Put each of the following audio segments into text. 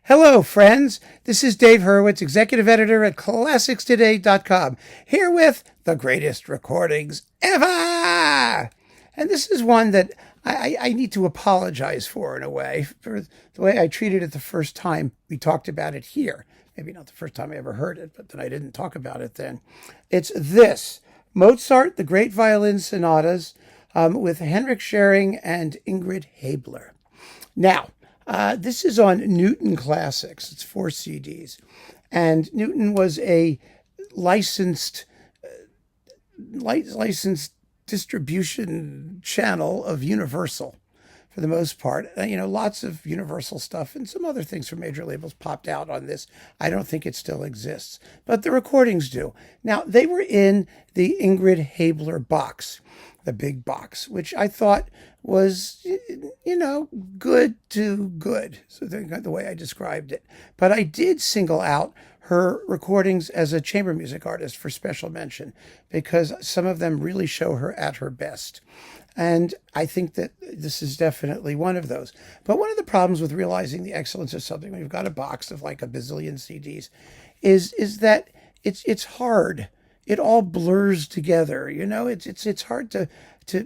Hello, friends. This is Dave Hurwitz, executive editor at ClassicsToday.com, here with the greatest recordings ever. And this is one that I need to apologize for, in a way, for the way I treated it the first time we talked about it here. Maybe not the first time I ever heard it, but then I didn't talk about it then. It's this, Mozart, the Great Violin Sonatas, with Henryk Szerying and Ingrid Haebler. Now, this is on Newton Classics. It's 4 CDs. And Newton was a licensed distribution channel of Universal for the most part. Lots of Universal stuff and some other things from major labels popped out on this. I don't think it still exists, but the recordings do. Now, they were in the Ingrid Haebler box, the big box, which I thought was, good to good. So the way I described it. But I did single out her recordings as a chamber music artist for special mention, because some of them really show her at her best. And I think that this is definitely one of those. But one of the problems with realizing the excellence of something when you've got a box of like a bazillion CDs is that it's hard. It all blurs together. It's hard to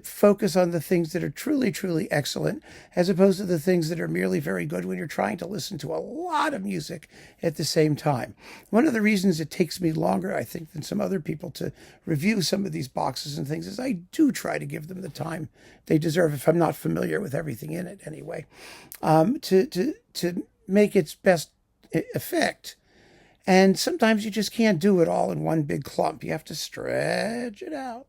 focus on the things that are truly, truly excellent, as opposed to the things that are merely very good when you're trying to listen to a lot of music at the same time. One of the reasons it takes me longer, I think, than some other people to review some of these boxes and things is I do try to give them the time they deserve, if I'm not familiar with everything in it anyway, to make its best effect. And sometimes you just can't do it all in one big clump. You have to stretch it out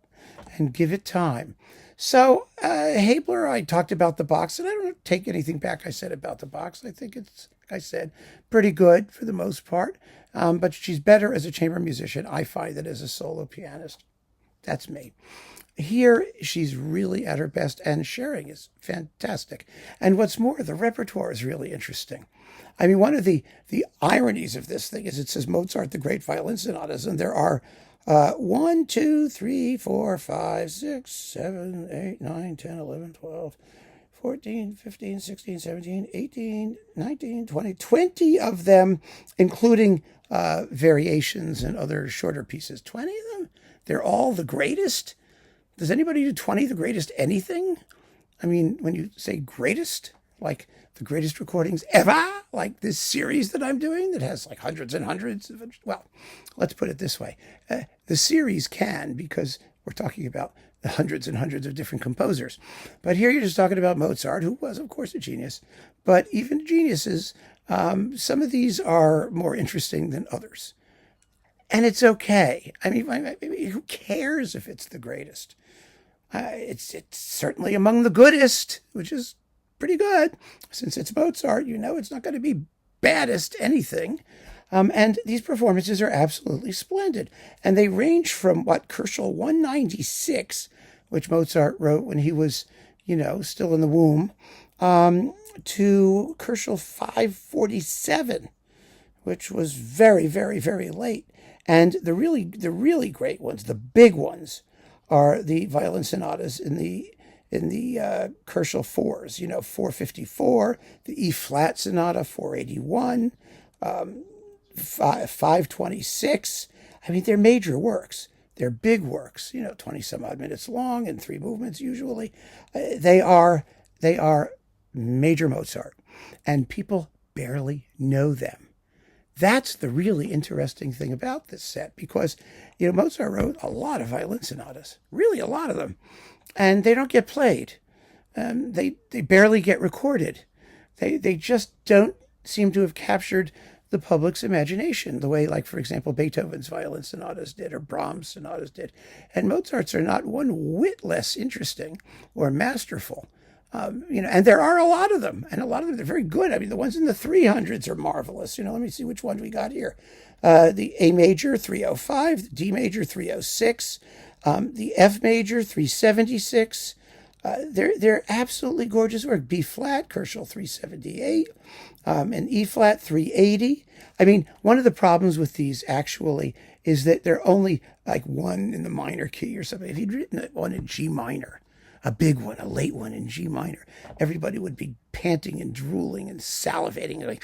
and give it time. So Haebler, I talked about the box, and I don't take anything back I said about the box. I think it's, like I said, pretty good for the most part. But she's better as a chamber musician, I find, than as a solo pianist. That's me. Here, she's really at her best, and Szerying is fantastic. And what's more, the repertoire is really interesting. I mean, one of the ironies of this thing is it says Mozart, the Great Violin Sonatas, and there are 1, 2, 3, 4, 5, 6, 7, 8, 9, 10, 11, 12, 14, 15, 16, 17, 18, 19, 20, 20 of them, including variations and other shorter pieces. 20 of them? They're all the greatest? Does anybody do 20 the greatest anything? I mean, when you say greatest, like the greatest recordings ever, like this series that I'm doing that has like hundreds and hundreds of, well, let's put it this way. The series can, because we're talking about the hundreds and hundreds of different composers. But here you're just talking about Mozart, who was, of course, a genius. But even geniuses, some of these are more interesting than others. And it's okay. I mean, who cares if it's the greatest? It's certainly among the goodest, which is pretty good. Since it's Mozart, it's not going to be baddest anything. And these performances are absolutely splendid. And they range from Koelschel 196, which Mozart wrote when he was, still in the womb, to Koelschel 547, which was very, very, very late. And the really great ones, the big ones, are the violin sonatas in the Koelschel 4s, 454, the E flat sonata 481, 526. I mean, they're major works. They're big works, 20 some odd minutes long and 3 movements usually. They are major Mozart, and people barely know them. That's the really interesting thing about this set, because, Mozart wrote a lot of violin sonatas, really a lot of them, and they don't get played. They barely get recorded. They just don't seem to have captured the public's imagination the way, like, for example, Beethoven's violin sonatas did, or Brahms' sonatas did. And Mozart's are not one whit less interesting or masterful. And there are a lot of them, and a lot of them, they're very good. I mean, the ones in the 300s are marvelous. Let me see which one we got here. The A major, 305, the D major, 306, the F major, 376. They're absolutely gorgeous work. B flat, Koelschel 378, and E flat 380. I mean, one of the problems with these actually is that they're only like one in the minor key or something. If he'd written one in G minor, a big one, a late one in G minor, everybody would be panting and drooling and salivating and like,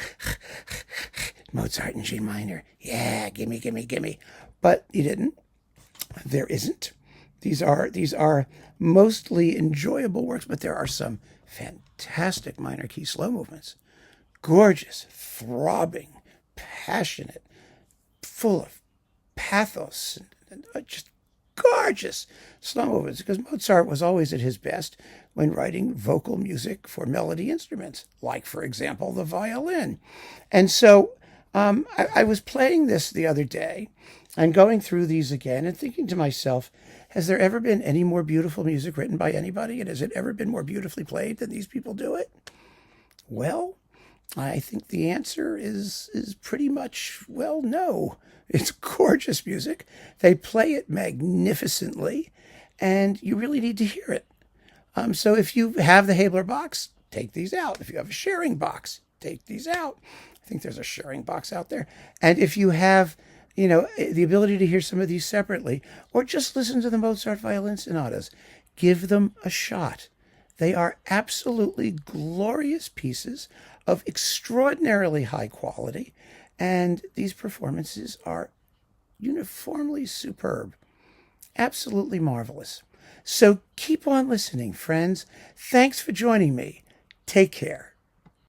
Mozart in G minor. Yeah, gimme, gimme, gimme. But you didn't. There isn't. These are mostly enjoyable works, but there are some fantastic minor key slow movements. Gorgeous, throbbing, passionate, full of pathos, and just gorgeous slow movements, because Mozart was always at his best when writing vocal music for melody instruments, like, for example, the violin. And so I was playing this the other day and going through these again and thinking to myself, has there ever been any more beautiful music written by anybody? And has it ever been more beautifully played than these people do it? Well, I think the answer is pretty much, well, no. It's gorgeous music. They play it magnificently, and you really need to hear it. So if you have the Haebler box, take these out. If you have a Szerying box, take these out. I think there's a Szerying box out there. And if you have, the ability to hear some of these separately, or just listen to the Mozart Violin Sonatas, give them a shot. They are absolutely glorious pieces of extraordinarily high quality, and these performances are uniformly superb. Absolutely marvelous. So keep on listening, friends. Thanks for joining me. Take care.